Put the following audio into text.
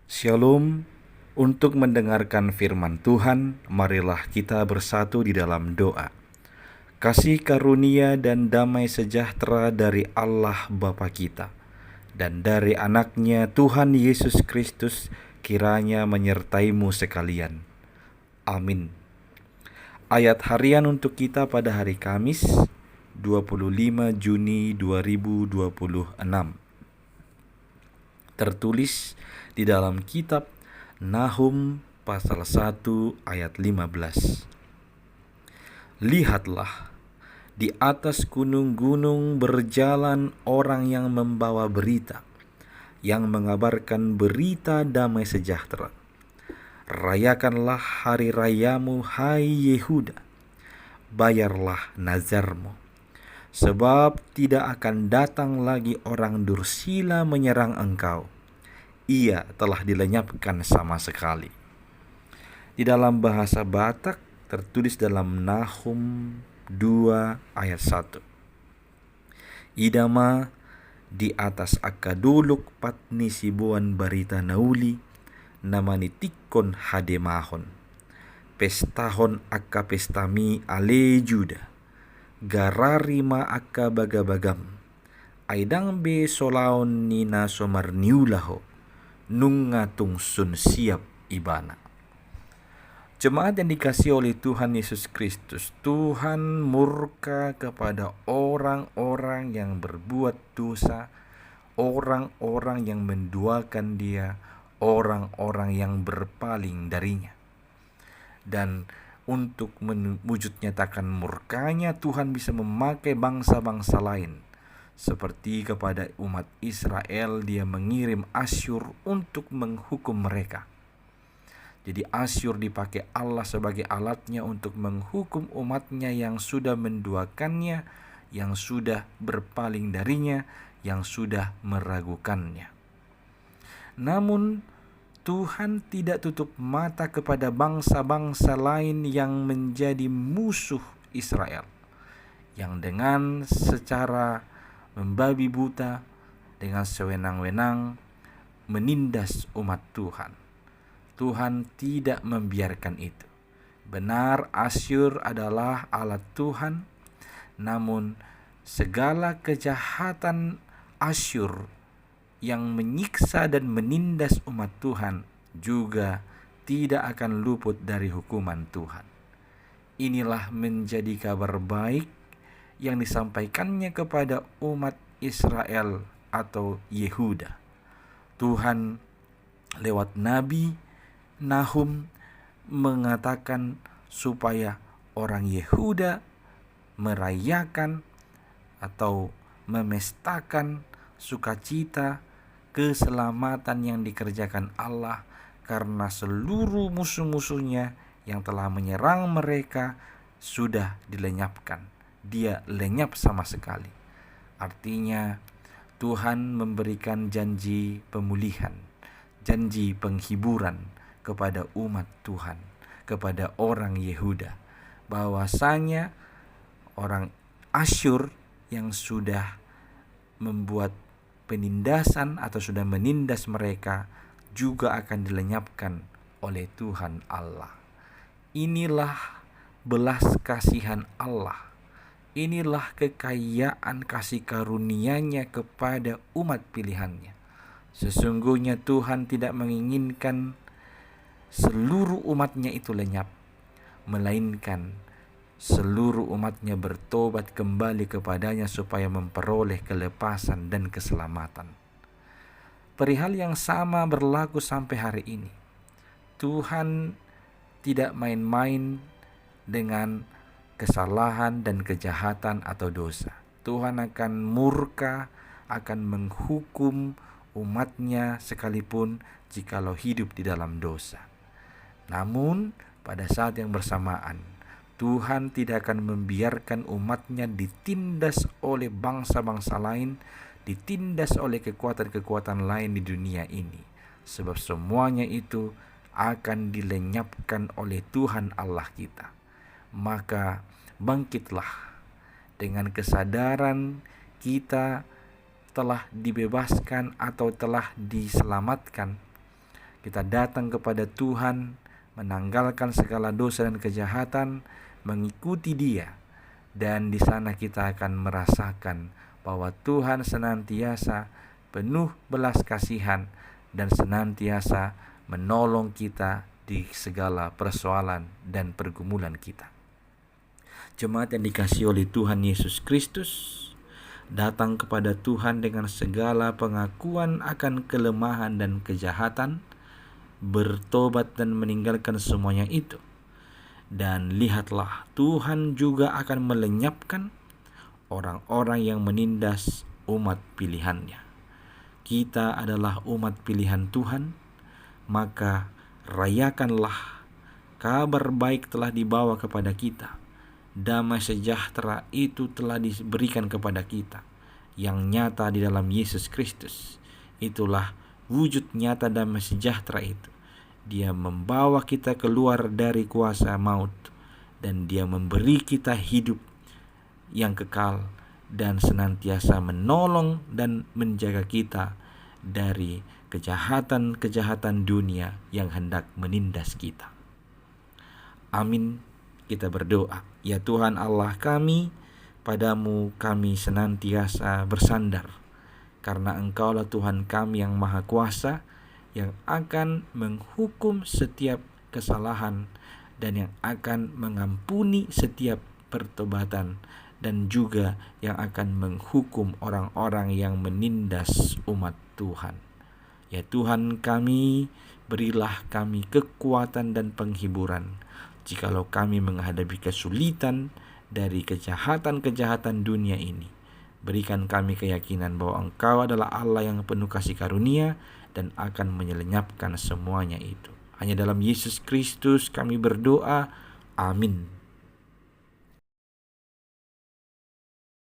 Shalom. Untuk mendengarkan firman Tuhan, marilah kita bersatu di dalam doa. Kasih karunia dan damai sejahtera dari Allah Bapa kita dan dari anaknya Tuhan Yesus Kristus kiranya menyertaimu sekalian. Amin. Ayat harian untuk kita pada hari Kamis 25 Juni 2026 tertulis di dalam kitab Nahum pasal 1 ayat 15. Lihatlah, di atas gunung-gunung berjalan orang yang membawa berita, yang mengabarkan berita damai sejahtera. Rayakanlah hari rayamu, hai Yehuda, bayarlah nazarmu. Sebab tidak akan datang lagi orang dursila menyerang engkau. Ia telah dilenyapkan sama sekali. Di dalam bahasa Batak tertulis dalam Nahum 2 ayat 1. Idama di atas akaduluk patni sibuan barita nauli namani tikon hademahon. Pestahon akka pestami ale juda. Gararima akka bagabagam. Aidang be solaon nina somarniulaho. Nungatung sun siap ibana. Jemaat yang dikasihi oleh Tuhan Yesus Kristus, Tuhan murka kepada orang-orang yang berbuat dosa, orang-orang yang menduakan Dia, orang-orang yang berpaling darinya. Dan untuk mewujud nyatakan murkanya, Tuhan bisa memakai bangsa-bangsa lain. Seperti kepada umat Israel, Dia mengirim Asyur untuk menghukum mereka. Jadi Asyur dipakai Allah sebagai alatnya untuk menghukum umatnya yang sudah menduakannya, yang sudah berpaling darinya, yang sudah meragukannya. Namun Tuhan tidak tutup mata kepada bangsa-bangsa lain yang menjadi musuh Israel, yang dengan secara membabi buta, dengan sewenang-wenang menindas umat Tuhan. Tuhan tidak membiarkan itu. Benar, Asyur adalah alat Tuhan, namun segala kejahatan Asyur yang menyiksa dan menindas umat Tuhan juga tidak akan luput dari hukuman Tuhan. Inilah menjadi kabar baik yang disampaikannya kepada umat Israel atau Yehuda. Tuhan lewat Nabi Nahum mengatakan supaya orang Yehuda merayakan atau memestakan sukacita keselamatan yang dikerjakan Allah karena seluruh musuh-musuhnya yang telah menyerang mereka sudah dilenyapkan. Dia lenyap sama sekali. Artinya Tuhan memberikan janji pemulihan, janji penghiburan kepada umat Tuhan, kepada orang Yehuda, bahwasanya orang Asyur yang sudah membuat penindasan atau sudah menindas mereka juga akan dilenyapkan oleh Tuhan Allah. Inilah belas kasihan Allah. Inilah kekayaan kasih karunia-Nya kepada umat pilihan-Nya. Sesungguhnya Tuhan tidak menginginkan seluruh umat-Nya itu lenyap, melainkan seluruh umat-Nya bertobat kembali kepada-Nya supaya memperoleh kelepasan dan keselamatan. Perihal yang sama berlaku sampai hari ini. Tuhan tidak main-main dengan kesalahan dan kejahatan atau dosa. Tuhan akan murka, akan menghukum umat-Nya sekalipun jikalau hidup di dalam dosa. Namun pada saat yang bersamaan, Tuhan tidak akan membiarkan umat-Nya ditindas oleh bangsa-bangsa lain, ditindas oleh kekuatan-kekuatan lain di dunia ini. Sebab semuanya itu akan dilenyapkan oleh Tuhan Allah kita. Maka bangkitlah dengan kesadaran kita telah dibebaskan atau telah diselamatkan. Kita datang kepada Tuhan, menanggalkan segala dosa dan kejahatan, mengikuti Dia. Dan di sana kita akan merasakan bahwa Tuhan senantiasa penuh belas kasihan dan senantiasa menolong kita di segala persoalan dan pergumulan kita. Jemaat yang dikasihi oleh Tuhan Yesus Kristus, datang kepada Tuhan dengan segala pengakuan akan kelemahan dan kejahatan, bertobat dan meninggalkan semuanya itu. Dan lihatlah, Tuhan juga akan melenyapkan orang-orang yang menindas umat pilihannya. Kita adalah umat pilihan Tuhan, maka rayakanlah, kabar baik telah dibawa kepada kita. Damai sejahtera itu telah diberikan kepada kita, yang nyata di dalam Yesus Kristus. Itulah wujud nyata damai sejahtera itu. Dia membawa kita keluar dari kuasa maut, dan Dia memberi kita hidup yang kekal dan senantiasa menolong dan menjaga kita dari kejahatan-kejahatan dunia yang hendak menindas kita. Amin. Kita berdoa. Ya Tuhan Allah kami, padamu kami senantiasa bersandar, karena Engkaulah Tuhan kami yang Maha Kuasa, yang akan menghukum setiap kesalahan dan yang akan mengampuni setiap pertobatan, dan juga yang akan menghukum orang-orang yang menindas umat Tuhan. Ya Tuhan kami, berilah kami kekuatan dan penghiburan jikalau kami menghadapi kesulitan dari kejahatan-kejahatan dunia ini. Berikan kami keyakinan bahwa Engkau adalah Allah yang penuh kasih karunia dan akan menyelenyapkan semuanya itu. Hanya dalam Yesus Kristus kami berdoa. Amin.